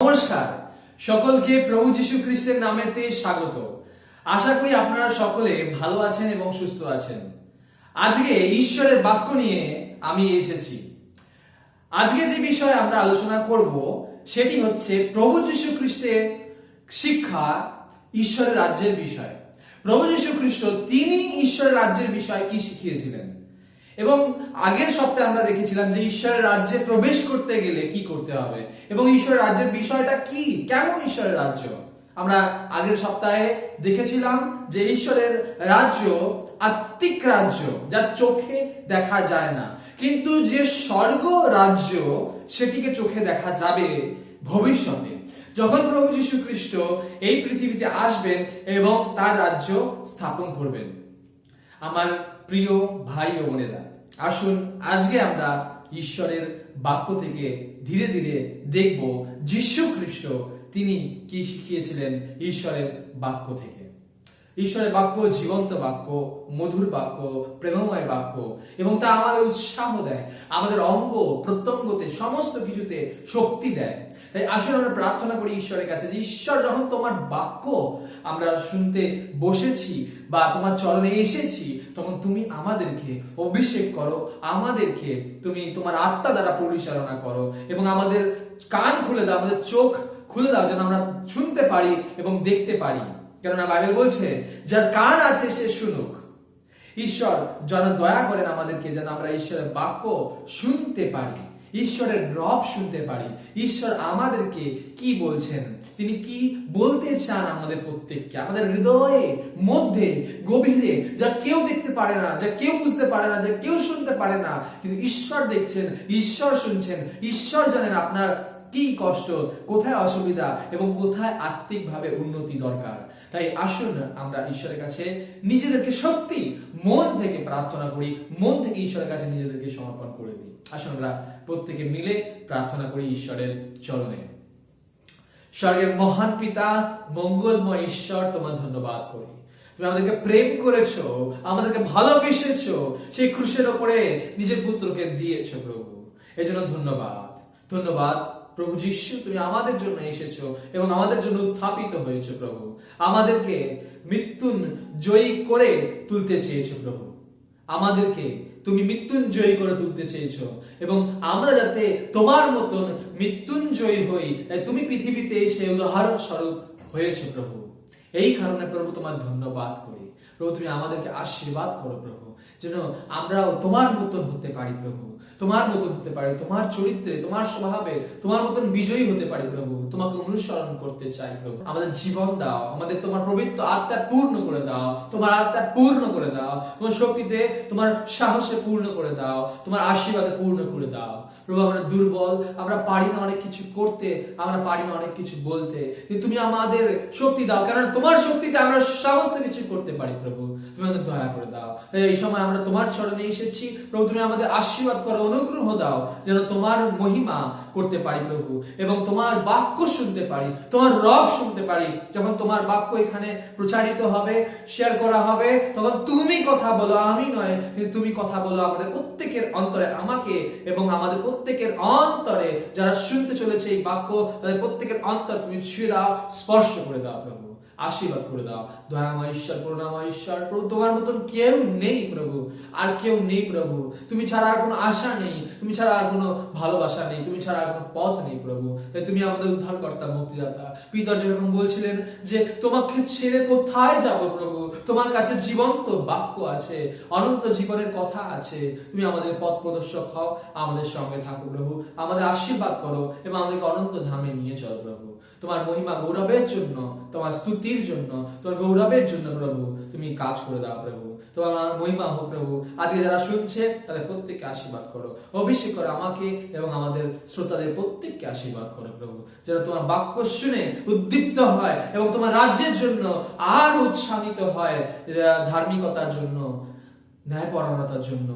নমস্কার, সকলকে প্রভু যীশু খ্রিস্টের নামেতে স্বাগত। আশা করি আপনারা সকলে ভালো আছেন এবং সুস্থ আছেন। আজকে ঈশ্বরের বাক্য নিয়ে আমি এসেছি। আজকে যে বিষয়ে আমরা আলোচনা করব সেটি হচ্ছে প্রভু যীশু খ্রিস্টের শিক্ষা, ঈশ্বরের রাজ্যের বিষয়। প্রভু যীশু খ্রিস্ট তিনি ঈশ্বরের রাজ্যের বিষয় কি শিখিয়েছিলেন, এবং আগের সপ্তাহে আমরা দেখেছিলাম যে ঈশ্বরের রাজ্যে প্রবেশ করতে গেলে কি করতে হবে এবং ঈশ্বরের রাজ্যের বিষয়টা কি, কেমন ঈশ্বরের রাজ্য। আমরা আগের সপ্তাহে দেখেছিলাম যে ঈশ্বরের রাজ্য আত্মিক রাজ্য, যা চোখে দেখা যায় না, কিন্তু যে স্বর্গ রাজ্য সেটিকে চোখে দেখা যাবে ভবিষ্যতে, যখন প্রভু যীশু খ্রিস্ট এই পৃথিবীতে আসবেন এবং তার রাজ্য স্থাপন করবেন। আমার প্রিয় ভাই ও বোনেরা, আসুন আজকে আমরা ঈশ্বরের বাক্য থেকে ধীরে ধীরে দেখব যীশু খ্রিস্ট তিনি কি শিখিয়েছিলেন ঈশ্বরের বাক্য থেকে। ঈশ্বরের বাক্য জীবন্ত বাক্য, মধুর বাক্য, প্রেমময় বাক্য, এবং তা আমাদের উৎসাহ দেয়, আমাদের অঙ্গ প্রত্যঙ্গতে সমস্ত কিছুতে শক্তি দেয়। তাই আসলে আমরা প্রার্থনা করি ঈশ্বরের কাছে যে ঈশ্বর, যখন তোমার বাক্য আমরা শুনতে বসেছি বা তোমার চরণে এসেছি, তখন তুমি আমাদেরকে অভিষেক করো, আমাদেরকে তুমি তোমার আত্মা দ্বারা পরিচালনা করো এবং আমাদের কান খুলে দাও, আমাদের চোখ খুলে দাও, যেন আমরা শুনতে পারি এবং দেখতে পারি। কেননা বাইবেল বলছে যার কান আছে সে শুনুক। ঈশ্বর যেন দয়া করেন আমাদেরকে, যেন আমরা ঈশ্বরের বাক্য শুনতে পারি, ঈশ্বরের রব শুনতে পারি। ঈশ্বর আমাদেরকে কি বলছেন, তিনি কি বলতে চান আমাদের প্রত্যেককে, আমাদের হৃদয়ে মধ্যে গভীরে, যা কেউ দেখতে পারে না, যা কেউ বুঝতে পারে না, যা কেউ শুনতে পারে না, কিন্তু ঈশ্বর দেখছেন, ঈশ্বর শুনছেন, ঈশ্বর জানেন আপনার কি কষ্ট, কোথায় অসুবিধা এবং কোথায় আত্মিকভাবে উন্নতি দরকার। তাই আসুন আমরা ঈশ্বরের কাছে নিজেদেরকে সত্যি মন থেকে প্রার্থনা করি, মন থেকে ঈশ্বরের কাছে নিজেদেরকে সমর্পণ করে দিই। আসুন আমরা প্রত্যেকে মিলে প্রার্থনা করি ঈশ্বরের চরণে। স্বর্গের মহান পিতা, মঙ্গলময় ঈশ্বর, তোমার ধন্যবাদ করি। তুমি আমাদেরকে প্রেম করেছো, আমাদেরকে ভালোবেসেছো, সেই ক্রুশের ওপরে নিজের পুত্রকে দিয়েছো প্রভু। এই জন্য ধন্যবাদ। ধন্যবাদ প্রভু যীশু, তুমি আমাদের জন্য এসেছো এবং আমাদের জন্য উত্থাপিত হয়েছো প্রভু। আমাদেরকে মৃত্যুঞ্জয়ী করে তুলতে চেয়েছো প্রভু। আমাদেরকে তুমি মৃত্যুঞ্জয়ী করে তুলতে চেয়েছো এবং আমরা যাতে তোমার মতন মৃত্যুঞ্জয়ী হই, তাই তুমি পৃথিবীতে এসে উদাহরণ স্বরূপ হয়েছো প্রভু। এই কারণে প্রভু তোমার ধন্যবাদ করি। প্রভু তুমি আমাদেরকে আশীর্বাদ করো প্রভু, যেন আমরাও তোমার মতন হতে পারি প্রভু, তোমার মতন হতে পারি, তোমার চরিত্রে, তোমার স্বভাবে তোমার মতন বিজয়ী হতে পারি প্রভু। তোমাকে অনুসরণ করতে চাই প্রভু। আমাদের জীবন দাও, আমাদের তোমার পবিত্র আত্মা পূর্ণ করে দাও, তোমার আত্মা পূর্ণ করে দাও, তোমার শক্তিতে, তোমার সাহসে পূর্ণ করে দাও, তোমার আশীর্বাদে পূর্ণ করে দাও প্রভু। আমরা দুর্বল, আমরা পারি না অনেক কিছু করতে, আমরা পারি না অনেক কিছু বলতে, কিন্তু তুমি আমাদের শক্তি দাও, কারণ তোমার শক্তিতে আমরা সমস্ত কিছু করতে পারি প্রভু। তুমি আমাদের দয়া করে দাও। এই সময় আমরা তোমার চরণে এসেছি প্রভু, তুমি আমাদের আশীর্বাদ করো, অনুগ্রহ দাও, যেন তোমার মহিমা করতে পারি প্রভু এবং তোমার বাক্য শুনতে পারি, তোমার রব শুনতে পারি। যখন তোমার বাক্য এখানে প্রচারিত হবে, শেয়ার করা হবে, তখন তুমি কথা বলো, আমি নয়, কিন্তু তুমি কথা বলো আমাদের প্রত্যেকের অন্তরে, আমাকে এবং আমাদের প্রত্যেকের অন্তরে যারা শুনতে চলেছে এই বাক্য, তাদের প্রত্যেকের অন্তর তুমি ছুঁয়ে দাও, স্পর্শ করে দাও প্রভু, আশীর্বাদ করে দাও। দয়াময় ঈশ্বর, করুণাময় ঈশ্বর প্রভু, তোমার মতন কেউ নেই প্রভু, আর কেউ নেই প্রভু। তুমি ছাড়া আর কোনো আশা নেই, তুমি ছাড়া আর কোনো ভালোবাসা নেই, তুমি ছাড়া আর কোনো পথ নেই প্রভু। তাই তুমি আমাদের উদ্ধারকর্তা, মুক্তিদাতা। পিতা যেরকম বলছিলেন যে তোমাকে ছেড়ে কোথায় যাব প্রভু, তোমার কাছে জীবন্ত বাক্য আছে, অনন্ত জীবনের কথা আছে। তুমি আমাদের পথ প্রদর্শক হও, আমাদের সঙ্গে থাকো প্রভু, আমাদের আশীর্বাদ করো এবং আমাদেরকে অনন্ত ধামে নিয়ে চলো প্রভু। তোমার মহিমা গৌরবের জন্য, তোমার স্তুতির জন্য, তোমার গৌরবের জন্য প্রভু তুমি কাজ করে দাও প্রভু। তোমার মহিমা হোক প্রভু। আজকে যারা শুনছে তাদের প্রত্যেককে আশীর্বাদ করো, অভিষেক করো আমাকে এবং আমাদের শ্রোতাদের প্রত্যেককে আশীর্বাদ করো প্রভু, যেন তোমার বাক্য শুনে উদ্দীপ্ত হয় এবং তোমার রাজ্যের জন্য আর উৎসাহিত হয়, ধার্মিকতার জন্য, ন্যায়পরায়ণতার জন্য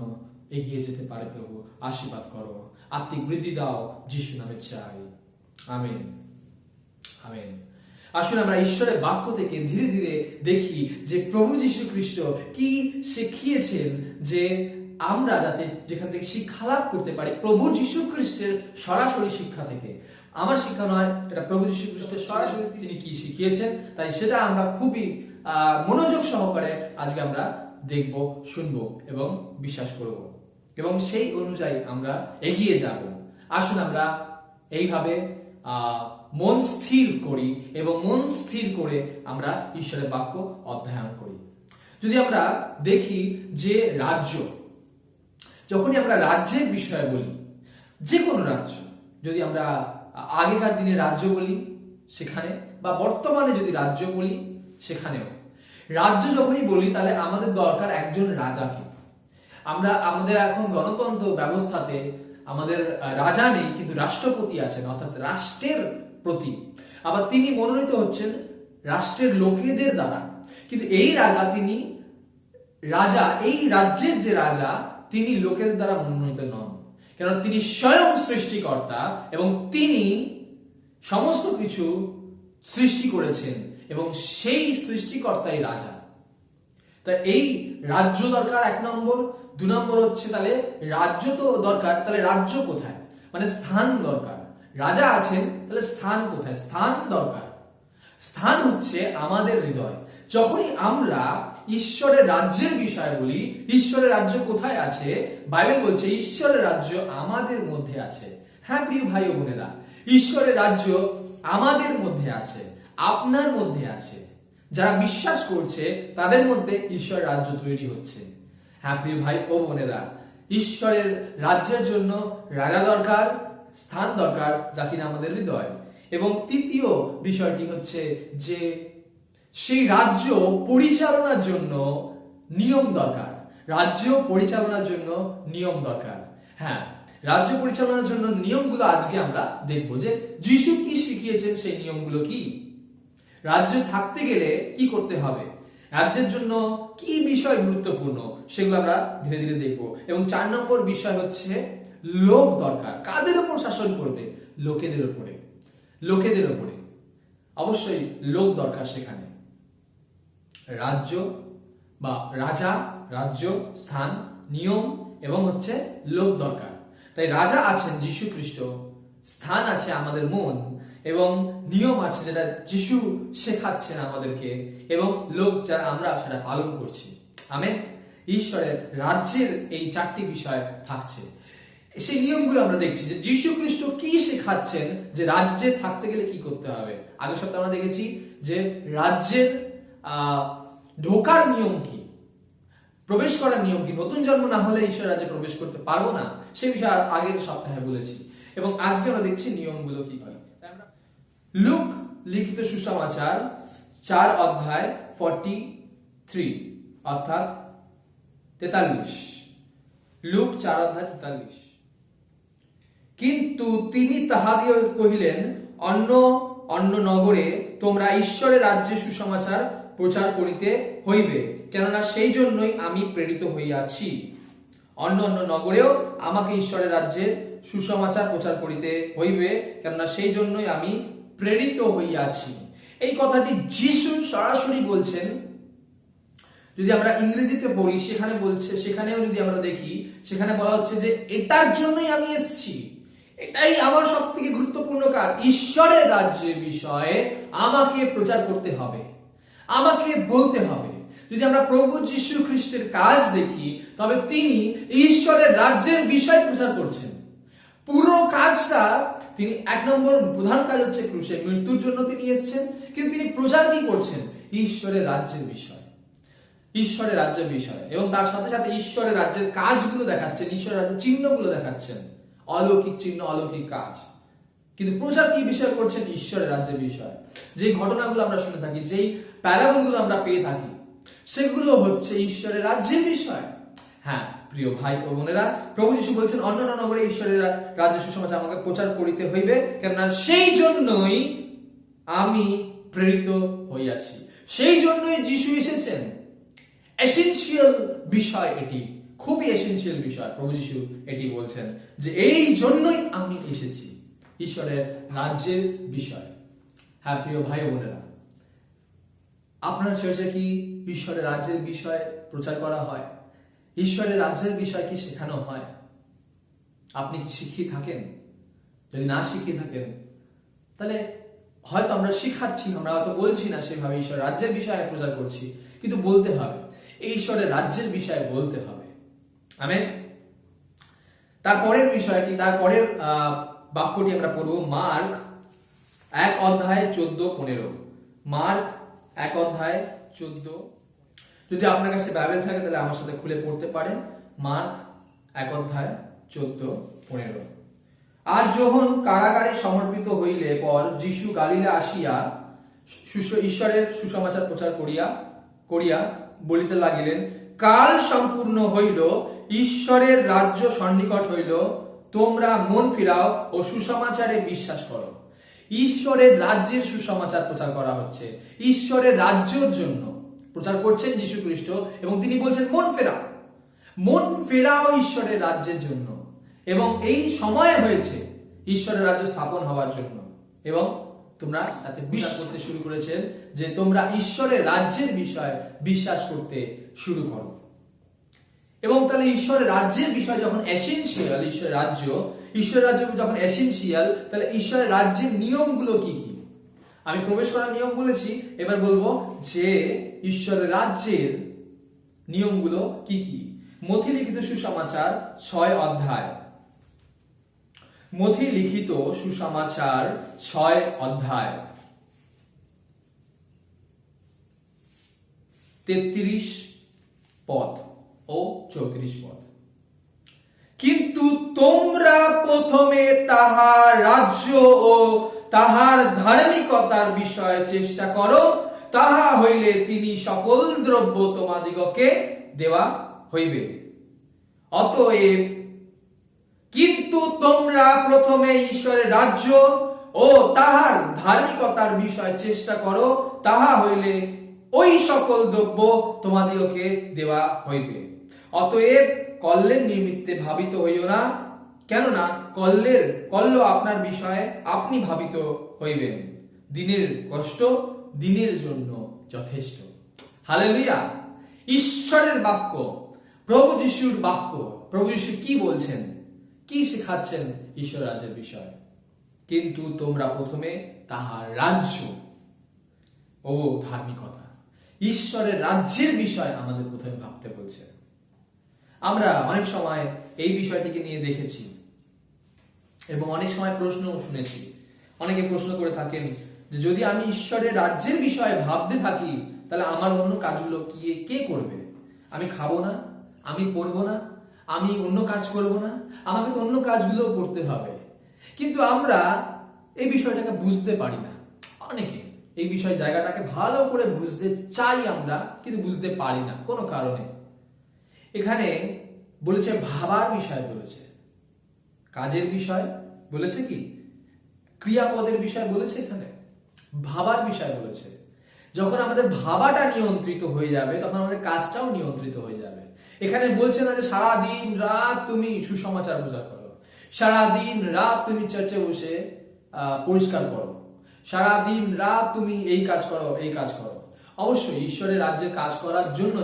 এগিয়ে যেতে পারে প্রভু। আশীর্বাদ করো, আত্মিক বৃদ্ধি দাও, যিশু নামে চাই, আমেন, আমেন। আসুন আমরা ঈশ্বরের বাক্য থেকে ধীরে ধীরে দেখি যে প্রভু যীশু খ্রিস্ট কি শিখিয়েছেন, যে আমরা যাতে যেখান থেকে শিক্ষা লাভ করতে পারি প্রভু যীশু খ্রিস্টের সরাসরি শিক্ষা থেকে, আমার শিক্ষা নয়, এটা প্রভু যীশু খ্রিস্টের সরাসরি তিনি কি শিখিয়েছেন, তাই সেটা আমরা খুবই মনোযোগ সহকারে আজকে আমরা দেখব, শুনবো এবং বিশ্বাস করব এবং সেই অনুযায়ী আমরা এগিয়ে যাব। আসুন আমরা এইভাবে মন স্থির করি এবং মন স্থির করে আমরা ঈশ্বরের বাক্য অধ্যয়ন করি। যদি আমরা দেখি যে রাজ্য, যখনই আমরা রাজ্যের বিষয়ে বলি, যে কোনো রাজ্য, যদি আমরা আগেকার দিনে রাজ্য বলি সেখানে, বা বর্তমানে যদি রাজ্য বলি সেখানেও, রাজ্য যখনই বলি তাহলে আমাদের দরকার একজন রাজাকে। আমাদের এখন গণতন্ত্র ব্যবস্থাতে আমাদের রাজা নেই, কিন্তু রাষ্ট্রপতি আছেন, অর্থাৎ রাষ্ট্রের প্রতি। আবার তিনি মনোনীত হচ্ছেন রাষ্ট্রের লোকেদের দ্বারা, কিন্তু এই রাজা, তিনি রাজা, এই রাজ্যের যে রাজা, তিনি লোকের দ্বারা মনোনীত নন, কারণ তিনি স্বয়ং সৃষ্টিকর্তা এবং তিনি সমস্ত কিছু সৃষ্টি করেছেন এবং সেই সৃষ্টিকর্তাই রাজা। তা এই রাজ্য দরকার এক নম্বর। 2 নম্বর হচ্ছে তাহলে রাজ্য তো দরকার, তাহলে রাজ্য কোথায়, মানে স্থান দরকার। রাজা আছেন, তাহলে স্থান কোথায়? স্থান দরকার। স্থান হচ্ছে আমাদের হৃদয়। যখনই আমরা ঈশ্বরের রাজ্যের বিষয়ে বলি, ঈশ্বরের রাজ্য কোথায় আছে, বাইবেল বলছে ঈশ্বরের রাজ্য আমাদের মধ্যে আছে। হ্যাঁ প্রিয় ভাই ও বোনেরা, ঈশ্বরের রাজ্য আমাদের মধ্যে আছে, আপনার মধ্যে আছে। যারা বিশ্বাস করছে তাদের মধ্যে ঈশ্বরের রাজ্য তৈরি হচ্ছে। হ্যাঁ প্রিয় ভাই ও বোনেরা, ঈশ্বরের রাজ্যের জন্য রাজা দরকার, স্থান দরকার, যা কিনা আমাদের হৃদয়। এবং তৃতীয় বিষয়টি হচ্ছে যে সেই রাজ্য পরিচালনার জন্য নিয়ম দরকার। রাজ্য পরিচালনার জন্য নিয়ম দরকার। হ্যাঁ, রাজ্য পরিচালনার জন্য নিয়মগুলো আজকে আমরা দেখব, যে যিশু কি শিখিয়েছেন, সেই নিয়মগুলো কি। রাজ্য থাকতে গেলে কি করতে হবে, রাজ্যের জন্য কি বিষয় গুরুত্বপূর্ণ, সেগুলো আমরা ধীরে ধীরে দেখব। এবং 4 নম্বর বিষয় হচ্ছে লোক দরকার। কাদের উপর শাসন করবে? লোকেদের উপরে। লোকেদের উপরে অবশ্যই লোক দরকার। সেখানে রাজ্য বা রাজা, রাজ্য, স্থান, নিয়ম এবং হচ্ছে লোক দরকার। তাই রাজা আছেন যীশু খ্রিস্ট, স্থান আছে আমাদের মন, এবং নিয়ম আছে যেটা যিশু শেখাচ্ছেন আমাদেরকে, এবং লোক যারা আমরা সেটা পালন করছি। আমেন। ঈশ্বরের রাজ্যের এই 4টি বিষয় থাকছে। সেই নিয়মগুলো আমরা দেখছি যে যিশু খ্রিস্ট কি শেখাচ্ছেন, যে রাজ্যে থাকতে গেলে কি করতে হবে। আগের সপ্তাহে আমরা দেখেছি যে রাজ্যের ঢোকার নিয়ম কি, প্রবেশ করার নিয়ম কি, নতুন জন্ম না হলে ঈশ্বর রাজ্যে প্রবেশ করতে পারবো না, সেই বিষয়ে আগের সপ্তাহে বলেছি। এবং আজকে আমরা দেখছি নিয়মগুলো কি কি। লুক লিখিত সুসমাচার 4 অধ্যায় 43 অর্থাৎ 43। লুক 4 অধ্যায় 43। কিন্তু তিনি তাহাদিও কহিলেন, অন্য অন্য নগরে তোমরা ঈশ্বরের রাজ্যে সুসমাচার প্রচার করিতে হইবে, কেননা সেই জন্যই আমি প্রেরিত হইয়াছি। অন্য অন্য নগরেও আমাকে ঈশ্বরের রাজ্যে সুসমাচার প্রচার করিতে হইবে, কেননা সেই জন্যই আমি প্রেরিত হইয়াছি। এই কথাটি যিশু সরাসরি বলছেন। যদি আমরা ইংরেজিতে পড়ি সেখানে বলছে, সেখানেও যদি আমরা দেখি সেখানে বলা হচ্ছে যে এটার জন্যই আমি এসেছি, এটাই আমার সব থেকে গুরুত্বপূর্ণ কাজ। ঈশ্বরের রাজ্যের বিষয়ে আমাকে প্রচার করতে হবে, আমাকে বলতে হবে। যদি আমরা প্রভু যীশু খ্রিস্টের কাজ দেখি তবে তিনি ঈশ্বরের রাজ্যের বিষয় প্রচার করছেন। পুরো কাজটা তিনি 1 নম্বর প্রধান কাজ হচ্ছে ক্রুশে মৃত্যুর জন্য তিনি এসেছেন, কিন্তু তিনি প্রচার কি করছেন? ঈশ্বরের রাজ্যের বিষয়, ঈশ্বরের রাজ্যের বিষয়, এবং তার সাথে সাথে ঈশ্বরের রাজ্যের কাজগুলো দেখাচ্ছেন, ঈশ্বরের রাজ্যের চিহ্নগুলো দেখাচ্ছেন, অলৌকিক চিহ্ন, অলৌকিক কাজ। কিন্তু প্রচার কি বিষয় করছেন? ঈশ্বরের রাজ্যের বিষয়। যে ঘটনাগুলো আমরা শুনে থাকি, যেই প্যারাবলগুলো আমরা পেয়ে থাকি, সেগুলো হচ্ছে ঈশ্বরের রাজ্যের বিষয়। হ্যাঁ প্রিয় ভাই ও বোনেরা, প্রভু যীশু বলছেন অন্যান্য নগরে ঈশ্বরের রাজ্য সুসমাচার আমাকে প্রচার করিতে হইবে, কেননা সেই জন্যই আমি প্রেরিত হইয়াছি। সেই জন্যই যীশু এসেছেন। এসেনশিয়াল বিষয় এটি, খুবই এসেনশিয়াল বিষয়। প্রভু যীশু এটি বলছেন যে এই জন্যই আমি এসেছি, ঈশ্বরের রাজ্যের বিষয়। হ্যাঁ প্রিয় ভাই ও বোনেরা, আপনার চার্চে কি ঈশ্বরের রাজ্যের বিষয় প্রচার করা হয়? ঈশ্বরের রাজ্যের বিষয় কি শেখানো হয়? আপনি কি শিখিয়ে থাকেন? যদি না শিখিয়ে থাকেন তাহলে হয়তো আমরা শিখাচ্ছি, আমরা হয়তো বলছি না সেভাবে ঈশ্বর রাজ্যের বিষয়ে প্রচার করছি, কিন্তু বলতে হবে, এই ঈশ্বরের রাজ্যের বিষয়ে বলতে হবে। আমেন। তারপরের বিষয়টি, তারপরের বাক্যটি আমরা পড়ব মার্ক 1:14-15। মার্ক 1:14। যদি আপনার কাছে বাইবেল থাকে তাহলে আমার সাথে খুলে পড়তে পারেন। মার্ক 1:14-15। আর যখন কারাগারে সমর্পিত হইলে পর যিশু গালিলে আসিয়া ঈশ্বরের সুসমাচার প্রচার করিয়া বলিতে লাগিলেন, কাল সম্পূর্ণ হইল, ঈশ্বরের রাজ্য সন্নিকট হইল, তোমরা মন ফিরাও ও সুসমাচারে বিশ্বাস করো। ঈশ্বরের রাজ্যের সুসমাচার প্রচার করা হচ্ছে, ঈশ্বরের রাজ্যের জন্য প্রচার করছেন যীশু খ্রিস্ট, এবং তিনি বলছেন মন ফেরাও, মন ফেরাও ঈশ্বরের রাজ্যের জন্য। এবং এই সময় হয়েছে ঈশ্বরের রাজ্য স্থাপন হওয়ার জন্য, এবং তোমরা তাতে বিশ্বাস করতে শুরু করেছেন যে তোমরা ঈশ্বরের রাজ্যের বিষয়ে বিশ্বাস করতে শুরু করো। এবং তাহলে ঈশ্বরের রাজ্যের বিষয় যখন এসেনশিয়াল, ঈশ্বরের রাজ্য যখন এসেনশিয়াল, তাহলে ঈশ্বরের রাজ্যের নিয়মগুলো কি কি? আমি প্রবেশ করার নিয়ম বলেছি, এবার বলবো যে ঈশ্বরের রাজ্যের নিয়মগুলো কি কি। মথি লিখিত সুসমাচার 6 অধ্যায়, মথি লিখিত সুসমাচার 6 অধ্যায় 33 পদ ও 34 পদ। কিন্তু তোমরা প্রথমে তাহার রাজ্য ও তাহার ধার্মিকতার বিষয়ে চেষ্টা করো, তাহা হইলে তিনি সকল দ্রব্য তোমাদিগকে দেওয়া হইবে। অতএব কিন্তু তোমরা প্রথমে ঈশ্বরের রাজ্য ও তাহার ধার্মিকতার বিষয়ে চেষ্টা করো, তাহা হইলে ওই সকল দ্রব্য তোমাদিগকে দেওয়া হইবে। অতএব কল্যের নিমিত্তে ভাবিত হইও না, কেননা কল্য আপনার বিষয়ে আপনি ভাবিত হইবেন। দিনের কষ্ট দিনের জন্য যথেষ্ট। হালেলুয়া। ঈশ্বরের বাক্য, প্রভু যিশুর বাক্য। প্রভু যিশু কি বলছেন, কি শেখাচ্ছেন ঈশ্বর রাজ্যের বিষয়? কিন্তু তোমরা প্রথমে তাহার রাজ্য ও ধার্মিকতা, ঈশ্বরের রাজ্যের বিষয় আমাদের প্রথমে ভাবতে বলছে। আমরা অনেক সময় এই বিষয়টিকে নিয়ে দেখেছি এবং অনেক সময় প্রশ্নও শুনেছি। অনেকে প্রশ্ন করে থাকেন যে যদি আমি ঈশ্বরের রাজ্যের বিষয়ে ভাবতে থাকি তাহলে আমার অন্য কাজগুলো কে করবে? আমি খাবো না, আমি পড়বো না, আমি অন্য কাজ করব না, আমাকে তো অন্য কাজগুলো করতে হবে। কিন্তু আমরা এই বিষয়টাকে বুঝতে পারি না। অনেকে এই বিষয় জায়গাটাকে ভালো করে বুঝতে চাই আমরা, কিন্তু বুঝতে পারি না কোনো কারণে। এখানে বলেছে ভাবার বিষয়, বলেছে কাজের বিষয়, বলেছে কি ক্রিয়াপদের বিষয় বলেছে, এখানে ভাবার বিষয় বলেছে। যখন আমাদের ভাবাটা নিয়ন্ত্রিত হয়ে যাবে তখন আমাদের কাজটাও নিয়ন্ত্রিত হয়ে যাবে। এখানে বলছে না যে সারা দিন রাত তুমি সুসমাচার প্রচার করো, সারা দিন রাত তুমি চার্চে বসে পরিষ্কার করো, সারা দিন রাত তুমি এই কাজ করো, এই কাজ করো। অবশ্যই ঈশ্বরের রাজ্যের কাজ করার জন্য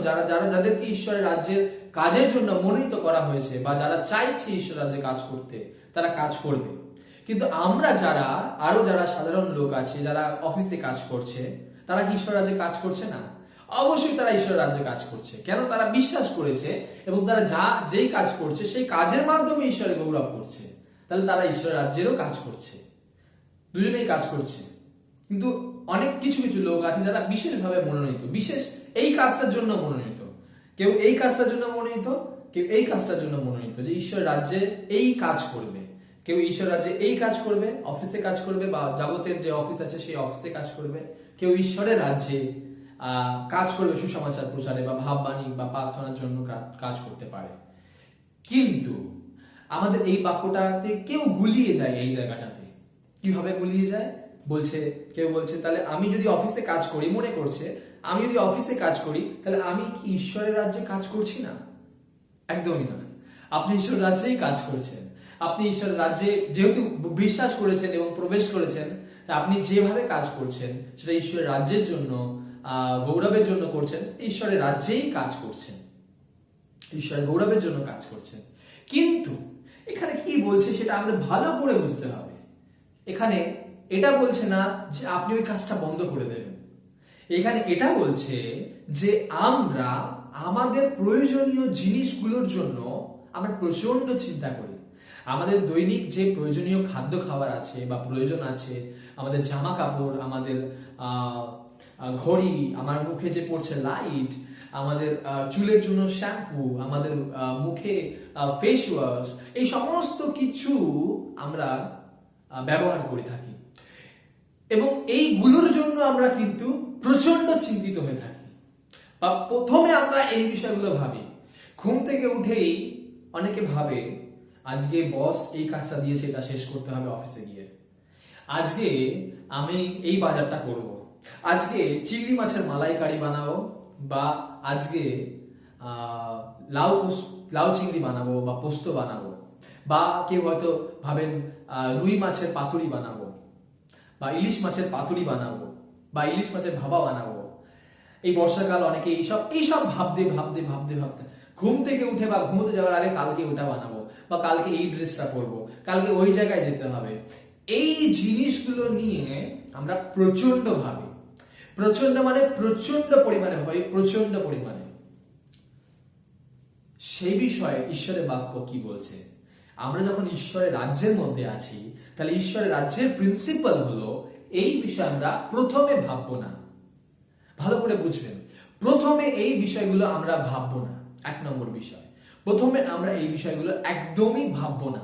যাদেরকে ঈশ্বরের রাজ্যের কাজের জন্য মনোনীত করা হয়েছে বা যারা চাইছে ঈশ্বর রাজ্যে কাজ করতে, তারা কাজ করবে। কিন্তু আমরা যারা সাধারণ লোক আছে, যারা অফিসে কাজ করছে, তারা কি ঈশ্বর রাজ্যে কাজ করছে না? অবশ্যই তারা ঈশ্বর রাজ্যে কাজ করছে। কেন? তারা বিশ্বাস করেছে এবং তারা যেই কাজ করছে সেই কাজের মাধ্যমে ঈশ্বরের গৌরব করছে। তাহলে তারা ঈশ্বর রাজ্যেরও কাজ করছে, দুজনেই কাজ করছে। কিন্তু অনেক কিছু লোক আছে যারা বিশেষভাবে মনোনীত, বিশেষ এই কাজটার জন্য মনোনীত। কেউ এই কাজটার জন্য মনোনীত, কেউ এই কাজটার জন্য মনোনীত যে ঈশ্বর রাজ্যে এই কাজ করবে। কেউ ঈশ্বর রাজ্যে এই কাজ করবে, অফিসে কাজ করবে, বা জগতের যে অফিস আছে সেই অফিসে কাজ করবে। কেউ ঈশ্বরের রাজ্যে কাজ করবে সুসমাচার প্রচারে বা ভাববাণী বা প্রার্থনার জন্য কাজ করতে পারে। কিন্তু আমাদের এই বাক্যটাতে কেউ গুলিয়ে যায়। এই জায়গাটাতে কিভাবে গুলিয়ে যায়? কেউ বলছে তাহলে আমি যদি অফিসে কাজ করি, মনে করছে আমি যদি অফিসে কাজ করি তাহলে আমি কি ঈশ্বরের রাজ্যে কাজ করছি না? একদমই না। আপনি ঈশ্বর রাজ্যেই কাজ করছেন। আপনি ঈশ্বর রাজ্যে যেহেতু বিশ্বাস করেছেন এবং প্রবেশ করেছেন, আপনি যেভাবে কাজ করছেন সেটা ঈশ্বরের রাজ্যের জন্য, গৌরবের জন্য করছেন। ঈশ্বরের রাজ্যেই কাজ করছেন, ঈশ্বরের গৌরবের জন্য কাজ করছেন। কিন্তু এখানে কি বলছে সেটা আমাদের ভালো করে বুঝতে হবে। এখানে এটা বলছে না যে আপনি ওই কাজটা বন্ধ করে দেবেন। এখানে এটা বলছে যে আমরা আমাদের প্রয়োজনীয় জিনিসগুলোর জন্য আমরা প্রচন্ড চিন্তা করি। আমাদের দৈনিক যে প্রয়োজনীয় খাদ্য খাবার আছে বা প্রয়োজন আছে, আমাদের জামা কাপড়, আমাদের ঘড়ি, আমার মুখে যে পড়ছে লাইট, আমাদের চুলের জন্য শ্যাম্পু, আমাদের মুখে ফেস ওয়াশ, এই সমস্ত কিছু আমরা ব্যবহার করে থাকি এবং এইগুলোর জন্য আমরা কিন্তু প্রচন্ড চিন্তিত হয়ে থাকি। বা প্রথমে আমরা এই বিষয়গুলো ভাবি। ঘুম থেকে উঠেই অনেকে ভাবে আজকে বস এই কাজটা দিয়েছে, এটা শেষ করতে হবে অফিসে গিয়ে, আজকে আমি এই বাজারটা করব, আজকে চিংড়ি মাছের মালাইকারি বানাবো, বা আজকে লাউ চিংড়ি বানাবো বা পোস্ত বানাবো, বা কেউ হয়তো ভাবেন রুই মাছের পাতুরি বানাবো, বা ইলিশ মাছের পাতুরি বানাবো, বা ইলিশ মাছের ভাপা বানাবো। এই বর্ষাকাল অনেকে এইসব ভাবতে ভাবতে ভাবতে ভাবতে ঘুম থেকে উঠে বা ঘুমোতে যাওয়ার আগে কালকে ওটা বানাবো, বা কালকে এই ড্রেসটা পরবো, কালকে ওই জায়গায় যেতে হবে। এই জিনিসগুলো নিয়ে আমরা প্রচন্ড ভাবি। প্রচন্ড মানে প্রচন্ড পরিমাণে ভাবি, প্রচন্ড পরিমাণে। সেই বিষয়ে ঈশ্বরের বাক্য কি বলছে? আমরা যখন ঈশ্বরের রাজ্যের মধ্যে আছি, তাহলে ঈশ্বরের রাজ্যের প্রিন্সিপাল হলো এই বিষয়ে আমরা প্রথমে ভাববো না। ভালো করে বুঝবেন, প্রথমে এই বিষয়গুলো আমরা ভাববো না। 1 নম্বর বিষয়, প্রথমে আমরা এই বিষয়গুলো একদমই ভাববো না।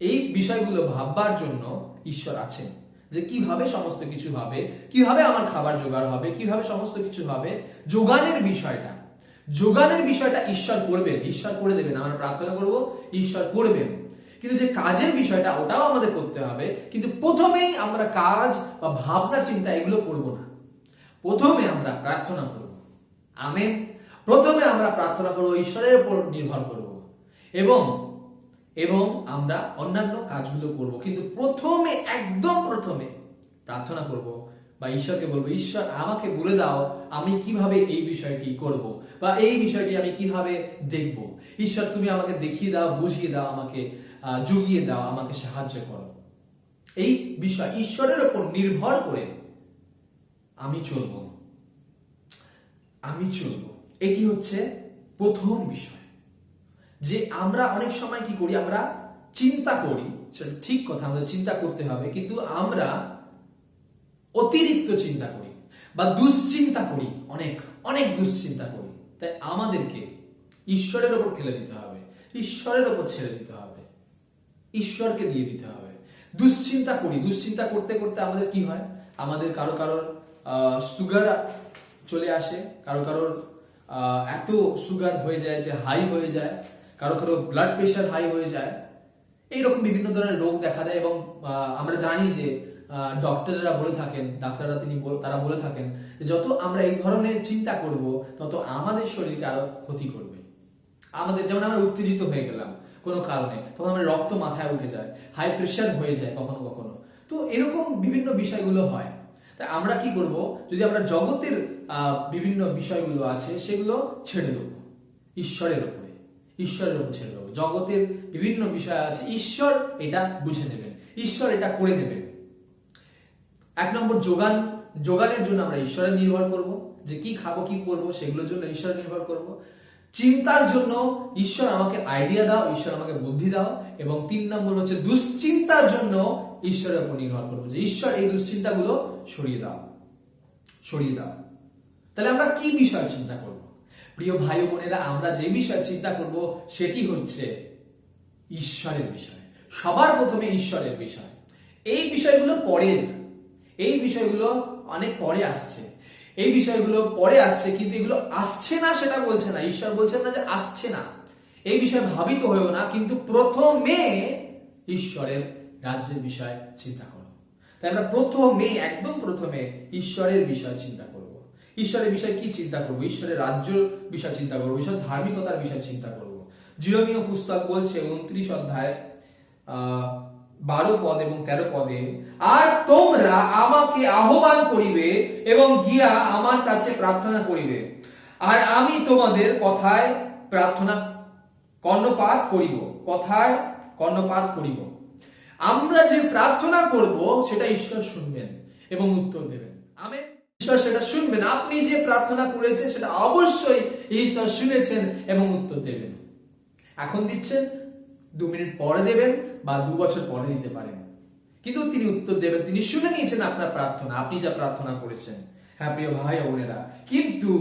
এই বিষয়গুলো ভাববার জন্য ঈশ্বর আছেন, যে কিভাবে সমস্ত কিছু হবে, কিভাবে আমার খাবার জোগাড় হবে, কিভাবে সমস্ত কিছু হবে। যোগানের বিষয়টা ঈশ্বর করবেন, ঈশ্বর করে দেবেন। আমরা প্রার্থনা করব, ঈশ্বর করবেন, কিন্তু যে কাজের বিষয়টা ওটাও আমাদের করতে হবে। কিন্তু প্রথমেই আমরা কাজ বা ভাবনা চিন্তা এগুলো করব না। প্রথমে আমরা প্রার্থনা করব। আমেন। প্রথমে আমরা প্রার্থনা করব, ঈশ্বরের উপর নির্ভর করব, এবং আমরা অন্যান্য কাজগুলো করব। কিন্তু প্রথমে, একদম প্রথমে প্রার্থনা করব বা ঈশ্বরকে বলবো, ঈশ্বর আমাকে বলে দাও আমি কিভাবে এই বিষয়টি করব, বা এই বিষয়টি আমি কিভাবে দেখব। ঈশ্বর তুমি আমাকে দেখিয়ে দাও, বুঝিয়ে দাও, আমাকে জুগিয়ে দাও, আমাকে সাহায্য করো। এই বিষয় ঈশ্বরের উপর নির্ভর করে আমি চলবো। এটি হচ্ছে প্রথম বিষয়। যে আমরা অনেক সময় কি করি, আমরা চিন্তা করি, সেটা ঠিক কথা, আমাদের চিন্তা করতে হবে, কিন্তু আমরা অতিরিক্ত চিন্তা করি বা দুশ্চিন্তা করি, অনেক অনেক দুশ্চিন্তা করি। তাই আমাদেরকে ঈশ্বরের ওপর ফেলে দিতে হবে, ঈশ্বরের ওপর ছেড়ে দিতে হবে, ঈশ্বরকে দিয়ে দিতে হবে। দুশ্চিন্তা করতে করতে আমাদের কি হয়, আমাদের কারোর সুগার চলে আসে, কারোর এত সুগার হয়ে যায় যে হাই হয়ে যায়, কারো ব্লাড প্রেশার হাই হয়ে যায়। এইরকম বিভিন্ন ধরনের রোগ দেখা দেয়। এবং আমরা জানি যে ডাক্তাররা বলে থাকেন যে যত আমরা এই ধরনের চিন্তা করব, তত আমাদের শরীরকে আরো ক্ষতি করবে। যেমন আমরা উত্তেজিত হয়ে গেলাম কোনো কারণে, তখন আমার রক্ত মাথায় উঠে যায়, হাই প্রেশার হয়ে যায় কখনো কখনো। তো এরকম বিভিন্ন বিষয়গুলো হয়। তাই আমরা কি করব, যদি আমরা জগতের বিভিন্ন বিষয়গুলো আছে সেগুলো ছেড়ে দেবো, ঈশ্বরের উপরে ছেড়ে দেবো। জগতের বিভিন্ন বিষয় আছে, ঈশ্বর এটা বুঝে নেবেন, ঈশ্বর এটা করে নেবেন। 1 নম্বর যোগানের জন্য আমরা ঈশ্বরে নির্ভর করব, যে কি খাবো কি করবো সেগুলোর জন্য ঈশ্বরে নির্ভর করব। চিন্তার জন্য ঈশ্বর আমাকে আইডিয়া দাও, ঈশ্বর আমাকে বুদ্ধি দাও। এবং 3 নম্বর হচ্ছে দুশ্চিন্তার জন্য ঈশ্বরের উপর নির্ভর করবো, যে ঈশ্বর এই দুশ্চিন্তাগুলো সরিয়ে দাও। তাহলে আমরা কি বিষয় চিন্তা করব? প্রিয় ভাই ও বোনেরা, আমরা যে বিষয় চিন্তা করব সেটি হচ্ছে ঈশ্বরের বিষয়। সবার প্রথমে ঈশ্বরের বিষয়। এই বিষয়গুলো অনেক পরে আসছে। এই বিষয়গুলো পরে আসছে, কিন্তু এগুলো আসছে না সেটা বলছে না। ঈশ্বর বলছেন না যে আসছে না, এই বিষয়ে ভাবিত হয়েও না, কিন্তু প্রথমে ঈশ্বরের রাজ্যের বিষয় চিন্তা করো। তাই আমরা একদম প্রথমে ঈশ্বরের বিষয় চিন্তা করব। ঈশ্বরের বিষয় কি চিন্তা করব? ঈশ্বরের রাজ্য বিষয় চিন্তা করব, ঈশ্বরের ধার্মিকতার বিষয় চিন্তা করব। জিরমীয় পুস্তক বলছে 29 অধ্যায় 12 পদ এবং 13 পদে, আর তোমরা আমাকে আহ্বান করিবে এবং গিয়া আমার কাছে প্রার্থনা করিবে, আর আমি তোমাদের কথায় কর্ণপাত করিব। আমরা যে প্রার্থনা করব সেটা ঈশ্বর শুনবেন এবং উত্তর দেবেন। আমেন। ঈশ্বর সেটা শুনবেন। আপনি যে প্রার্থনা করেছেন সেটা অবশ্যই ঈশ্বর শুনেছেন এবং উত্তর দেবেন। এখন দিচ্ছেন, 2 মিনিট পরে দেবেন বা 2 বছর পরে দিতে পারেন, কিন্তু তিনি উত্তর দেবেন। তিনি শুনে নিয়েছেন আপনার প্রার্থনা, আপনি যা প্রার্থনা করেছেন। হ্যাঁ প্রিয় ভাই ও বোনেরা, কিন্তু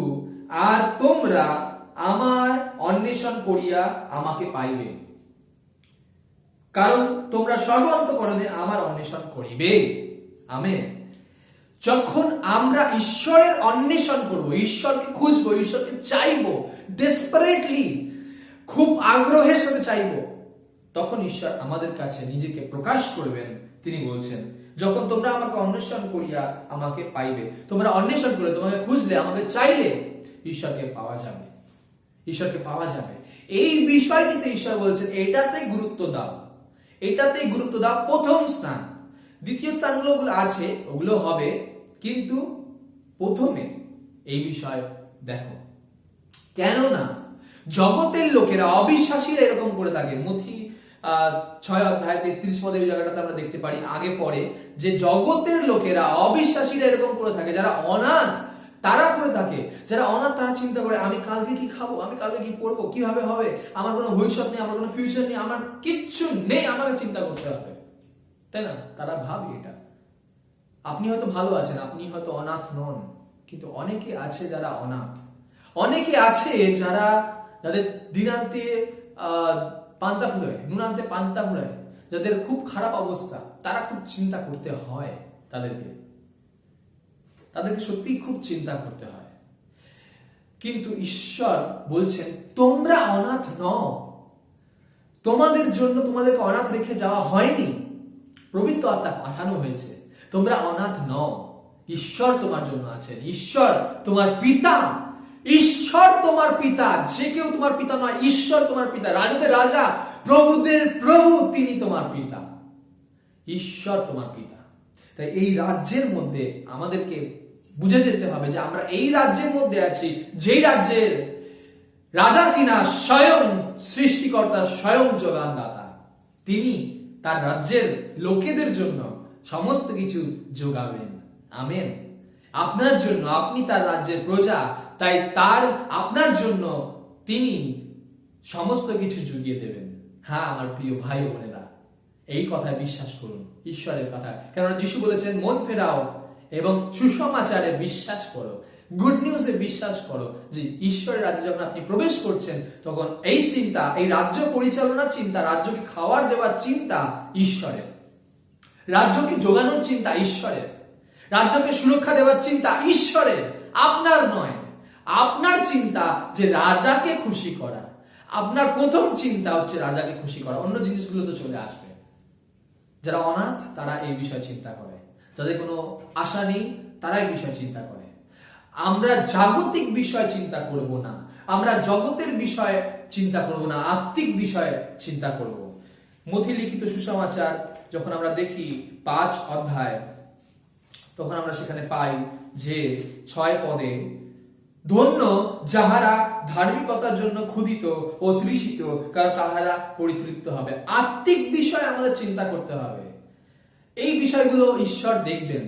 আর তোমরা আমার অন্বেষণ করিয়া আমাকে পাইবে, কারণ তোমরা সর্বান্তঃকরণে আমার অন্বেষণ করিবে। আমেন। যখন আমরা ঈশ্বরের অন্বেষণ করব, ঈশ্বরকে খুঁজবো, ঈশ্বরকে চাইবো, ডেসপারেটলি, খুব আগ্রহের সাথে চাইবো, তখন ঈশ্বর আমাদের কাছে নিজেকে প্রকাশ করবেন। তিনি বলছেন, যখন তোমরা আমাকে অন্বেষণ করিয়া আমাকে পাইবে, তোমরা অন্বেষণ করে, তোমাকে খুঁজলে, আমাকে চাইলে ঈশ্বরকে পাওয়া যাবে, ঈশ্বরকে পাওয়া যাবে। এই বিষয়টিতে ঈশ্বর বলছেন এটাতে গুরুত্ব দাও, এটাতে গুরুত্ব দাও। প্রথম স্থান, দ্বিতীয় স্থানগুলো আছে, ওগুলো হবে, কিন্তু প্রথমে এই বিষয় দেখো। কেননা জগতের লোকেরা, অবিশ্বাসীরা এরকম করে থাকে। মথি 6 অধ্যায় 33 পদে ওই জায়গাটাতে আমরা দেখতে পারি আগে পরে, যে জগতের লোকেরা, অবিশ্বাসীরা এরকম করে থাকে। যারা অনাথ তারা করে থাকে, যারা অনাথ তারা চিন্তা করে আমি কালকে কি খাবো, আমি কালকে কি পড়বো, কিভাবে হবে, আমার কোনো ভবিষ্যৎ নেই, আমার কোনো ফিউচার নেই, আমার কিচ্ছু নেই, আমাকে চিন্তা করতে হবে, তাই না? তারা ভাবে এটা। আপনি হয়তো ভালো আছেন, আপনি হয়তো অনাথ নন, কিন্তু অনেকে আছে যারা অনাথ, অনেকে আছে যারা, যাদের দিনান্তে পান্তা ফুরায়, নুনান্তে পান্তা ফুরায়, যাদের খুব খারাপ অবস্থা, তারা খুব চিন্তা করতে হয়, তাদেরকে সত্যি খুব চিন্তা করতে হয়। কিন্তু ঈশ্বর বলছেন তোমরা অনাথ নও, তোমাদের জন্য তোমাদেরকে অনাথ রেখে যাওয়া হয়নি, পবিত্র আত্মা পাঠানো হয়েছে। তোমরা অনাথ নও, ঈশ্বর তোমার জন্য আছেন। ঈশ্বর তোমার পিতা, ঈশ্বর তোমার পিতা, যে কেউ তোমার পিতা নয়, ঈশ্বর তোমার পিতা, রাজাদের রাজা, প্রভুদের প্রভু, তিনি তোমার পিতা, ঈশ্বর তোমার পিতা। তাই এই রাজ্যের মধ্যে আমাদেরকে বুঝে যেতে হবে যে আমরা এই রাজ্যের মধ্যে আছি, যেই রাজ্যের রাজা কিনা স্বয়ং সৃষ্টিকর্তা, স্বয়ং যোগানদাতা। তিনি তার রাজ্যের লোকেদের জন্য সমস্ত কিছু যোগাবেন। আমেন। আপনার জন্য, আপনি তার রাজ্যের প্রজা, তাই আপনার জন্য তিনি সমস্ত কিছু জুগিয়ে দেবেন। হ্যাঁ আমার প্রিয় ভাই বোনেরা, এই কথায় বিশ্বাস করুন, ঈশ্বরের কথা। কেননা যিশু বলেছেন মন ফেরাও এবং সুসমাচারে বিশ্বাস করো, গুড নিউজে বিশ্বাস করো, যে ঈশ্বরের রাজ্যে যখন আপনি প্রবেশ করছেন, তখন এই চিন্তা, এই রাজ্য পরিচালনার চিন্তা, রাজ্যকে খাবার দেওয়ার চিন্তা ঈশ্বরের, রাজ্যকে যোগানোর চিন্তা ঈশ্বরের, রাজ্যকে সুরক্ষা দেওয়ার চিন্তা ঈশ্বরের, আপনার নয়। আপনার চিন্তা যে রাজাকে খুশি করা, আপনার প্রথম চিন্তা হচ্ছে রাজাকে খুশি করা, অন্য জিনিসগুলো তো চলে আসবে। যারা অনাথ তারা এই বিষয় চিন্তা করে, যাদের কোনো আশা নেই তারা এই বিষয় চিন্তা করে। আমরা জাগতিক বিষয় চিন্তা করব না, আমরা জগতের বিষয় চিন্তা করব না, আত্মিক বিষয়ে চিন্তা করব। মথি লিখিত সুসমাচার যখন আমরা দেখি 5 অধ্যায়, তখন আমরা সেখানে পাই যে 6 পদে, ধন্য যাহারা ধার্মিকতার জন্য ক্ষুধিত ও তৃষিত, কারণ তাহারা পরিতৃপ্ত হবে। আত্মিক বিষয় আমাদের চিন্তা করতে হবে। এই বিষয়গুলো ঈশ্বর দেখবেন।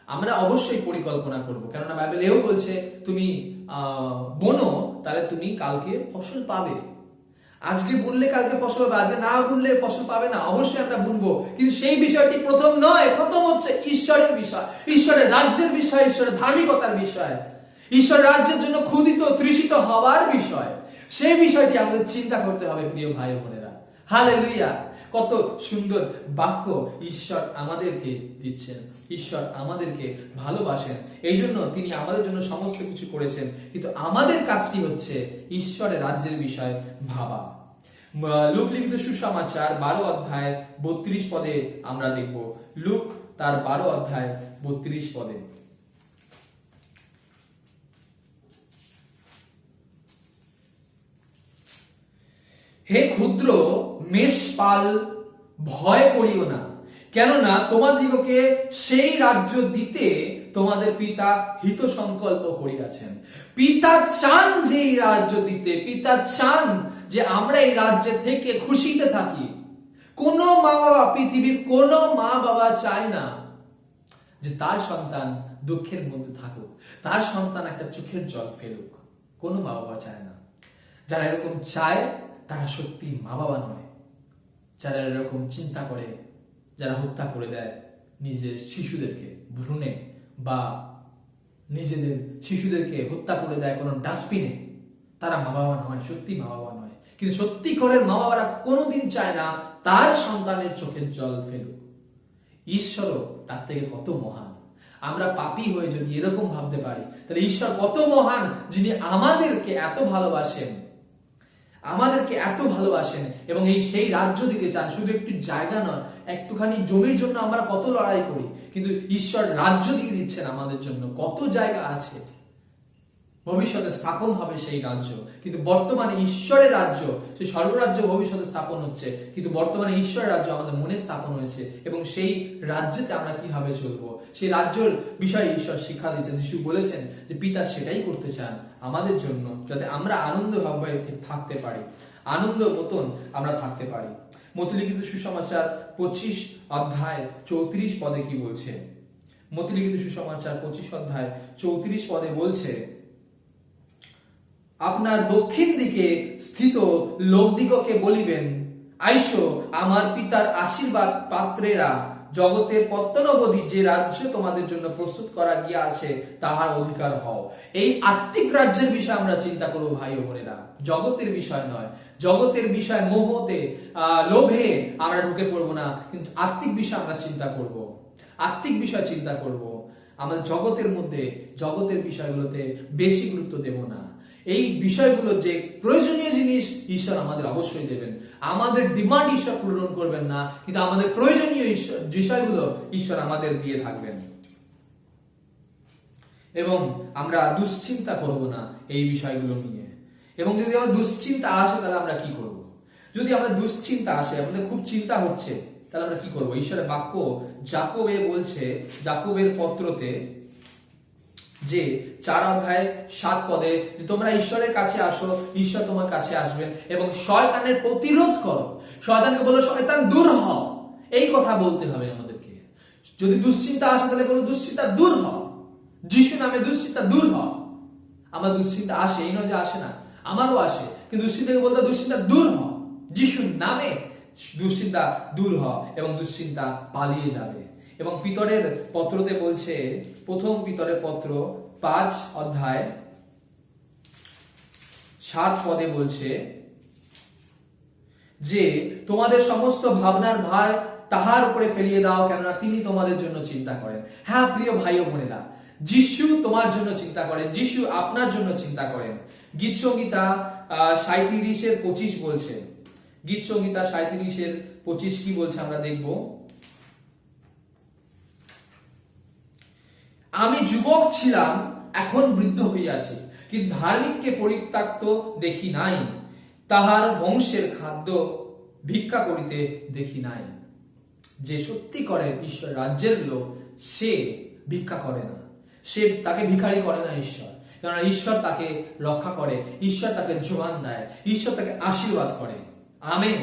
আমরা অবশ্যই পরিকল্পনা করব, কেননা বাইবেলেও বলছে তুমি বোনো, তাহলে তুমি কালকে ফসল পাবে। আজকে বুনলে কালকে ফসল পাবে, আজকে না বুনলে ফসল পাবে না। অবশ্যই আমরা বুনবো, কিন্তু সেই বিষয়টি প্রথম নয়। প্রথম হচ্ছে ঈশ্বরের বিষয়, ঈশ্বরের রাজ্যের বিষয়, ঈশ্বরের ধার্মিকতার বিষয়, ঈশ্বরের রাজ্যের জন্য ক্ষুধিত তৃষিত হওয়ার বিষয়। সেই বিষয়টি আমাদের চিন্তা করতে হবে প্রিয় ভাই বোনেরা। হালেলুয়া! কত সুন্দর বাক্য ঈশ্বর আমাদেরকে দিচ্ছেন। ঈশ্বর আমাদেরকে ভালোবাসেন, এই জন্য তিনি আমাদের জন্য সমস্ত কিছু করেছেন। কিন্তু আমাদের কাজটি হচ্ছে ঈশ্বরের রাজ্যের বিষয় ভাবা। লুক লিখিত সুসমাচার 12 অধ্যায় 32 পদে আমরা দেখব। লুক তার 12 অধ্যায় 32 পদে, হে ক্ষুদ্র মেষপাল, ভয় করিও না, কেননা তোমাদিগকে সেই রাজ্য দিতে তোমাদের পিতা হিত সংকল্প করিয়াছেন। পিতা চান যে এই রাজ্য দিতে, পিতা চান যে আমরা এই রাজ্য থেকে খুশিতে থাকি, কোনো মা বাবা, পৃথিবীর কোনো মা বাবা চায় না যে তার সন্তান দুঃখের মধ্যে থাকুক, তার সন্তান একটা চোখের জল ফেলুক। কোনো মা বাবা চায় না। যারা এরকম চায় তারা সত্যি মা বাবা নয়। যারা এরকম চিন্তা করে, যারা হত্যা করে দেয় নিজের শিশুদেরকে ভ্রূণে, বা নিজেদের শিশুদেরকে হত্যা করে দেয় কোনো ডাস্টবিনে, তারা মা বাবা নয়, সত্যি মা বাবা নয়। কিন্তু সত্যি করে মা বাবারা কোনোদিন চায় না তার সন্তানের চোখের জল ফেলুক। ঈশ্বরও তার থেকে কত মহান। আমরা পাপী হয়ে যদি এরকম ভাবতে পারি, তাহলে ঈশ্বর কত মহান, যিনি আমাদেরকে এত ভালোবাসেন, আমাদেরকে এত ভালোবাসেন এবং সেই রাজ্য দিতে চান। শুধু একটু জায়গা নয়, একটুখানি জমির জন্য আমরা কত লড়াই করি, কিন্তু ঈশ্বর রাজ্য দিয়ে দিচ্ছেন আমাদের জন্য। কত জায়গা আছে, ভবিষ্যতে স্থাপন হবে সেই রাজ্য, কিন্তু বর্তমানে ঈশ্বরের রাজ্য, সেই স্বর্গরাজ্য ভবিষ্যতে স্থাপন হচ্ছে, কিন্তু বর্তমানে ঈশ্বরের রাজ্য আমাদের মনে স্থাপন হয়েছে। এবং সেই রাজ্যেতে আমরা কিভাবে চলবো, সেই রাজ্যের বিষয়ে ঈশ্বর শিক্ষা দিচ্ছেন। যিশু বলেছেন যে পিতা সেটাই করতে চান আমাদের জন্য, যাতে আমরা আনন্দভাবে থাকতে পারি, আনন্দ মতন আমরা থাকতে পারি। মথি লিখিত সুসমাচার 25 অধ্যায় 34 পদে কি বলছে? মথি লিখিত সুসমাচার 25 অধ্যায় 34 পদে বলছে, আপনার দক্ষিণ দিকে স্থিত লোকদিগকে বলিবেন, আইসো আমার পিতার আশীর্বাদ পাত্রেরা, জগতের পত্তনবধি যে রাজ্য তোমাদের জন্য প্রস্তুত করা গিয়া আছে তাহার অধিকার হও। এই আত্মিক রাজ্যের বিষয়ে আমরা চিন্তা করব ভাই ও বোনেরা, জগতের বিষয় নয়। জগতের বিষয় মোহতে, লোভে আমরা ঢুকে পড়বো না, কিন্তু আত্মিক বিষয় আমরা চিন্তা করব, আত্মিক বিষয় চিন্তা করব। আমরা জগতের মধ্যে, জগতের বিষয়গুলোতে বেশি গুরুত্ব দেব না। এই বিষয়গুলো যে প্রয়োজনীয় জিনিস ঈশ্বর আমাদের অবশ্যই দেবেন, আমাদের ডিমান্ড ঈশ্বর পূরণ করবেন না, কিন্তু আমাদের প্রয়োজনীয় বিষয়গুলো ঈশ্বর আমাদের দিয়ে থাকবেন। এবং আমরা দুশ্চিন্তা করব না এই বিষয়গুলো নিয়ে। এবং যদি আমাদের দুশ্চিন্তা আসে তাহলে আমরা কি করব? যদি আমাদের দুশ্চিন্তা আসে, আমাদের খুব চিন্তা হচ্ছে, তাহলে আমরা কি করব? ঈশ্বরের বাক্য যাকোবে বলছে, যাকোবের পত্রতে যে 4 অধ্যায় 7 পদে, যে তোমরা ঈশ্বরের কাছে আসো, ঈশ্বর তোমার কাছে আসবেন, এবং শয়তানের প্রতিরোধ করো। শয়তানকে বলো শয়তান দূর হও, এই কথা বলতে হবে আমাদেরকে। যদি দুশ্চিন্তা আসে তাহলে বলো দুশ্চিন্তা দূর হও, যিশু নামে দুশ্চিন্তা দূর হও। আমার দুশ্চিন্তা আসে, এই নয় যে আসে না, আমারও আসে, কিন্তু দুশ্চিন্তাকে বলতে দুশ্চিন্তা দূর হও, যিশুর নামে দুশ্চিন্তা দূর হও, এবং দুশ্চিন্তা পালিয়ে যাবে। এবং পিতরের পত্রতে বলছে, প্রথম পিতরের পত্র 5 অধ্যায় 7 পদে বলছে যে তোমাদের সমস্ত ভাবনার ভার তাহার উপরে ফেলিয়ে দাও, কেননা তিনি তোমাদের জন্য চিন্তা করেন। হ্যাঁ প্রিয় ভাই ও বোনেরা, যিশু তোমার জন্য চিন্তা করেন, যিশু আপনার জন্য চিন্তা করেন। গীত সংহিতা 37:25 বলছে, গীত সংহিতা 37:25 কি বলছে আমরা দেখব। আমি যুবক ছিলাম, এখন বৃদ্ধ হইয়াছি, কিন্তু ধার্মিককে পরিত্যক্ত দেখি নাই, তাহার বংশের খাদ্য ভিক্ষা করিতে দেখি নাই। যে সত্যি করে ঈশ্বর রাজ্যের লোক, সে ভিক্ষা করে না, সে তাকে ভিখারি করে না ঈশ্বর, কারণ ঈশ্বর তাকে রক্ষা করে, ঈশ্বর তাকে যোগান দেয়, ঈশ্বর তাকে আশীর্বাদ করে। আমেন।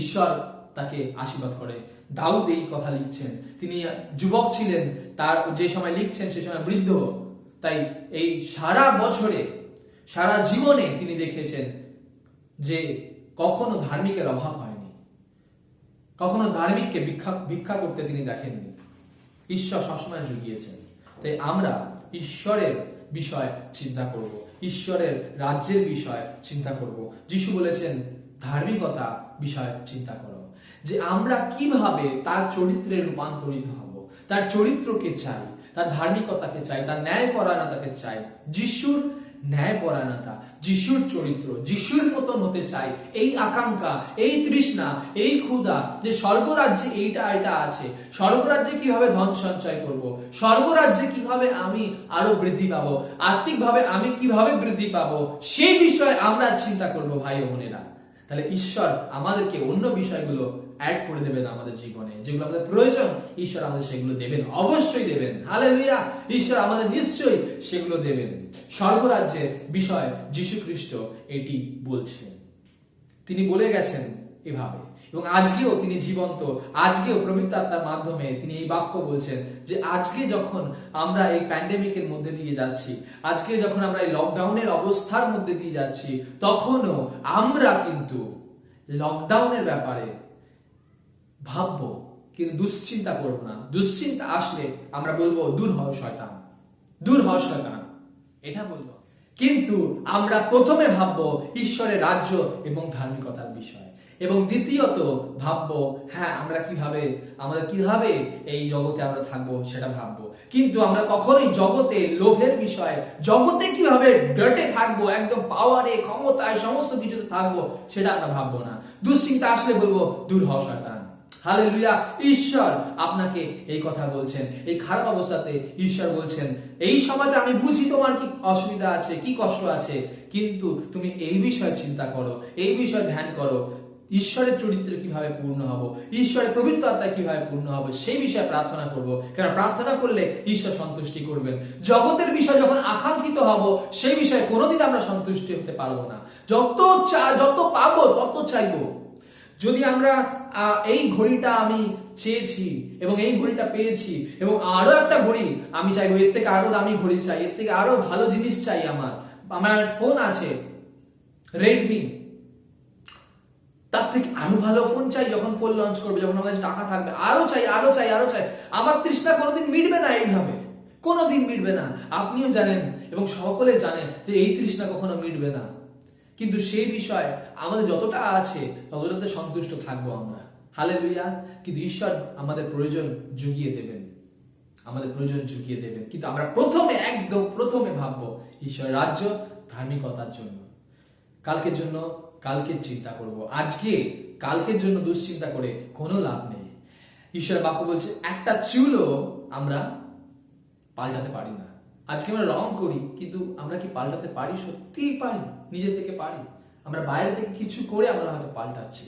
ঈশ্বর তাকে আশীর্বাদ করে। দাউদ এই কথা লিখছেন, তিনি যুবক ছিলেন, তার যে সময় লিখছেন সে সময় বৃদ্ধ, তাই এই সারা বছরে, সারা জীবনে তিনি দেখেছেন যে কখনো ধার্মিকের অভাব হয়নি, কখনো ধার্মিককে ভিক্ষা করতে তিনি দেখেননি। ঈশ্বর সবসময় জুগিয়েছেন। তাই আমরা ঈশ্বরের বিষয় চিন্তা করব, ঈশ্বরের রাজ্যের বিষয় চিন্তা করব। যিশু বলেছেন ধার্মিকতা বিষয় চিন্তা করো, যে আমরা কিভাবে তার চরিত্রে রূপান্তরিত হব, তার চরিত্রকে চাই, তার ধার্মিকতাকে চাই, তার ন্যায়পরায়ণতাকে চাই। যিশুর ন্যায়পরায়ণতা, যিশুর চরিত্র, যিশুর মতন হতে চাই, এই আকাঙ্ক্ষা, এই তৃষ্ণা, এই ক্ষুধা, যে স্বর্গরাজ্যে এটা আছে, স্বর্গরাজ্যে কিভাবে ধন সঞ্চয় করব, স্বর্গরাজ্যে কিভাবে আমি আরো বৃদ্ধি পাবো, আর্থিকভাবে আমি কিভাবে বৃদ্ধি পাবো, সেই বিষয়ে আমরা চিন্তা করব ভাই ও বোনেরা। তাহলে ঈশ্বর আমাদেরকে অন্য বিষয়গুলো অ্যাড করে দেবেন আমাদের জীবনে, যেগুলো আমাদের প্রয়োজন ঈশ্বর আমাদের সেগুলো দেবেন, অবশ্যই দেবেন। হালেলুয়া। ঈশ্বর আমাদের নিশ্চয়ই সেগুলো দেবেন। স্বর্গরাজ্যের বিষয় যীশু খ্রিস্ট এটি বলছেন। তিনি বলে গেছেন এভাবে। এবং আজকেও তিনি জীবন্ত, আজকেও পবিত্র আত্মার মাধ্যমে তিনি এই বাক্য বলছেন যে আজকে যখন আমরা এই প্যান্ডেমিকের মধ্যে দিয়ে যাচ্ছি, আজকে যখন আমরা এই লকডাউনের অবস্থার মধ্যে দিয়ে যাচ্ছি, তখনও আমরা কিন্তু লকডাউনের ব্যাপারে ভাববো, কিন্তু দুশ্চিন্তা করবো না। দুশ্চিন্তা আসলে আমরা বলবো দূর হও শয়তান, দূর হও শয়তান, এটা বলবো। কিন্তু আমরা প্রথমে ভাববো ঈশ্বরের রাজ্য এবং ধার্মিকতার বিষয়, এবং দ্বিতীয়ত ভাববো হ্যাঁ আমরা কিভাবে এই জগতে আমরা থাকবো সেটা ভাববো। কিন্তু আমরা কখনোই জগতে লোভের বিষয়, জগতে কিভাবে ডটে থাকবো, একদম পাওয়ারে, ক্ষমতায়, সমস্ত কিছুতে থাকবো সেটা আমরা ভাববো না। দুশ্চিন্তা আসলে বলবো দূর হও শয়তান। হালেলুয়া। ঈশ্বর আপনাকে এই কথা বলছেন। এই খারাপ অবস্থাতে ঈশ্বর বলছেন এই সময়তে আমি বুঝি তোমার কি অসুবিধা আছে, কি কষ্ট আছে, কিন্তু তুমি এই বিষয়ে চিন্তা করো, এই বিষয়ে ধ্যান করো, ঈশ্বরের চরিত্র কিভাবে পূর্ণ হব, ঈশ্বরের পবিত্র আত্মা কিভাবে পূর্ণ হবে সেই বিষয়ে প্রার্থনা করব। কারণ প্রার্থনা করলে ঈশ্বর সন্তুষ্টি করবেন। জগতের বিষয় যখন আকাঙ্ক্ষিত হব সেই বিষয়ে কোনোদিন আমরা সন্তুষ্টি হতে পারবো না। যত পাবো তত চাইবো। যদি আমরা এই ঘড়িটা আমি চেয়েছি এবং এই ঘড়িটা পেয়েছি এবং আরো একটা ঘড়ি আমি চাইবো, এর থেকে আরো দামি ঘড়ি চাই, এর থেকে আরো ভালো জিনিস চাই, আমার ফোন আছে রেডমি, তার থেকে আরো ভালো ফোন চাই, যখন ফোন লঞ্চ করবে, যখন আমার কাছে টাকা থাকবে, আরো চাই আরো চাই আরো চাই। আমার তৃষ্ণা কোনোদিন মিটবে না, এইভাবে কোনোদিন মিটবে না। আপনিও জানেন এবং সকলে জানেন যে এই তৃষ্ণা কখনো মিটবে না। কিন্তু সেই বিষয় আমাদের যতটা আছে ততটাতে সন্তুষ্ট থাকবো আমরা। হালেলুয়া। কিন্তু ঈশ্বর আমাদের প্রয়োজন জুগিয়ে দেবেন, আমাদের প্রয়োজন জুগিয়ে দেবেন। কিন্তু আমরা একদম প্রথমে ভাববো ঈশ্বর রাজ্য, ধার্মিকতার জন্য। কালকের জন্য কালকের চিন্তা করব, কালকের জন্য দুশ্চিন্তা করে কোনো লাভ নেই। ঈশ্বর বাক্য বলছে একটা চুলও আমরা পাল্টাতে পারি না। আজকে আমরা রং করি, কিন্তু আমরা কি পাল্টাতে পারি? সত্যিই পারি, নিজে থেকে পারি। আমরা বাইরে থেকে কিছু করে আমরা হয়তো পাল্টাচ্ছি,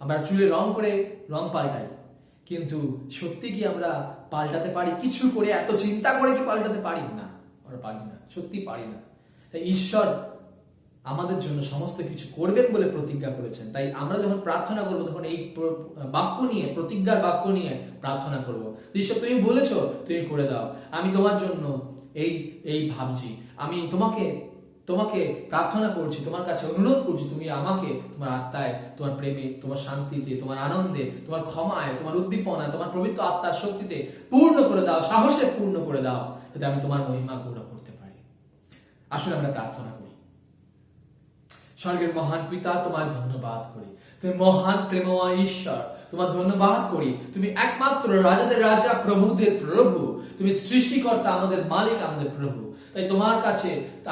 আমরা চুলে রং করে রং পাল্টাই, কিন্তু সত্যি কি আমরা পাল্টাতে পারি? কিছু করে, এত চিন্তা করে কি পাল্টাতে পারি? না, আমরা পারি না, সত্যি পারি না। তাই ঈশ্বর আমাদের জন্য সমস্ত কিছু করবেন বলে প্রতিজ্ঞা করেছেন। তাই আমরা যখন প্রার্থনা করবো তখন এই বাক্য নিয়ে, প্রতিজ্ঞার বাক্য নিয়ে প্রার্থনা করব। ঈশ্বর তুমি বলেছো, তুমি করে দাও। আমি তোমার জন্য এই ভাবছি, আমি তোমাকে প্রার্থনা করছি, তোমার কাছে অনুরোধ করছি, তুমি আমাকে তোমার আত্মায়, তোমার প্রেমে, তোমার শান্তিতে, তোমার আনন্দে, তোমার ক্ষমায়, তোমার উদ্দীপনায়, তোমার পবিত্র আত্মার শক্তিতে পূর্ণ করে দাও, সাহসে পূর্ণ করে দাও, যাতে আমি তোমার মহিমা পূর্ণ করতে পারি। আসলে আমরা প্রার্থনা করি। স্বর্গের মহান পিতা, তোমার ধন্যবাদ করি। তুমি মহান প্রেমময় ঈশ্বর, তোমার ধন্যবাদ করি। তুমি একমাত্র রাজাদের রাজা, প্রভুদের প্রভু, তুমি সৃষ্টিকর্তা, আমাদের মালিক, আমাদের প্রভু। তাই তোমার কাছে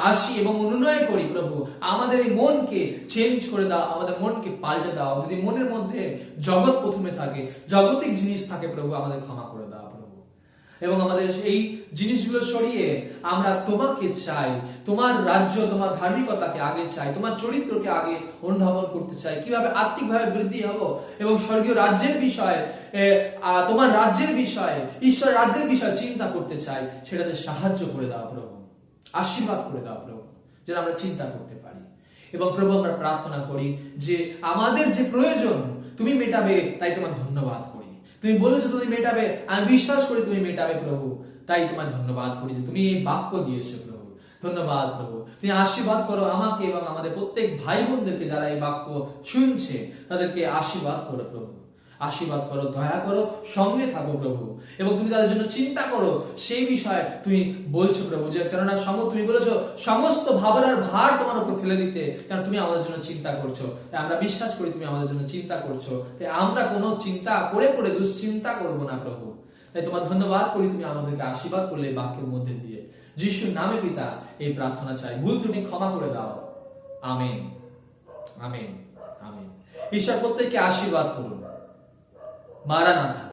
আসি এবং অনুনয় করি প্রভু, আমাদের এই মনকে চেঞ্জ করে দাও, আমাদের মনকে পাল্টে দাও। যদি মনের মধ্যে জগৎ প্রথমে থাকে, জগতিক জিনিস থাকে প্রভু, আমাদের ক্ষমা করে দাও প্রভু। এবং আমাদের এই জিনিসগুলো সরিয়ে আমরা তোমাকে চাই, তোমার রাজ্য, তোমার ধার্মিকতাকে আগে চাই, তোমার চরিত্রকে আগে অনুধাবন করতে চাই, কিভাবে আত্মিকভাবে বৃদ্ধি হব এবং স্বর্গীয় রাজ্যের বিষয়ে, তোমার রাজ্যের বিষয়ে, ঈশ্বর রাজ্যের বিষয়ে চিন্তা করতে চাই। সেটাতে সাহায্য করে দাও প্রভু, আশীর্বাদ করে দাও প্রভু, যেন আমরা চিন্তা করতে পারি। এবং প্রভু আমরা প্রার্থনা করি যে আমাদের যে প্রয়োজন তুমি মেটাবে, তাই তোমার ধন্যবাদ করি। তুমি বলেছো তুমি মেটাবে, আমি বিশ্বাস করি তুমি মেটাবে প্রভু। তাই তোমার ধন্যবাদ করি যে তুমি এই বাক্য দিয়েছো প্রভু। ধন্যবাদ প্রভু। তুমি আশীর্বাদ করো আমাকে এবং আমাদের প্রত্যেক ভাই বোনদেরকে যারা এই বাক্য শুনছে, তাদেরকে আশীর্বাদ করো প্রভু, আশীর্বাদ করো, দয়া করো, সঙ্গে থাকো প্রভু। এবং তুমি তাদের জন্য চিন্তা করো সেই বিষয়ে তুমি বলছো প্রভু, যে কেননা তুমি বলেছো সমস্ত ভাবনার ভার তোমার উপর ফেলে দিতে, কারণ তুমি আমাদের জন্য চিন্তা করছো। তাই আমরা বিশ্বাস করি তুমি আমাদের জন্য চিন্তা করছো। তাই আমরা কোনো চিন্তা করে দুশ্চিন্তা করবো না প্রভু। তাই তোমার ধন্যবাদ করি, তুমি আমাদেরকে আশীর্বাদ করলে বাক্যের মধ্যে দিয়ে। যিশুর নামে পিতা এই প্রার্থনা চাই, ভুল তুমি ক্ষমা করে দাও। Amen, amen, amen. ঈশ্বর প্রত্যেককে আশীর্বাদ করুন। মারানাথা।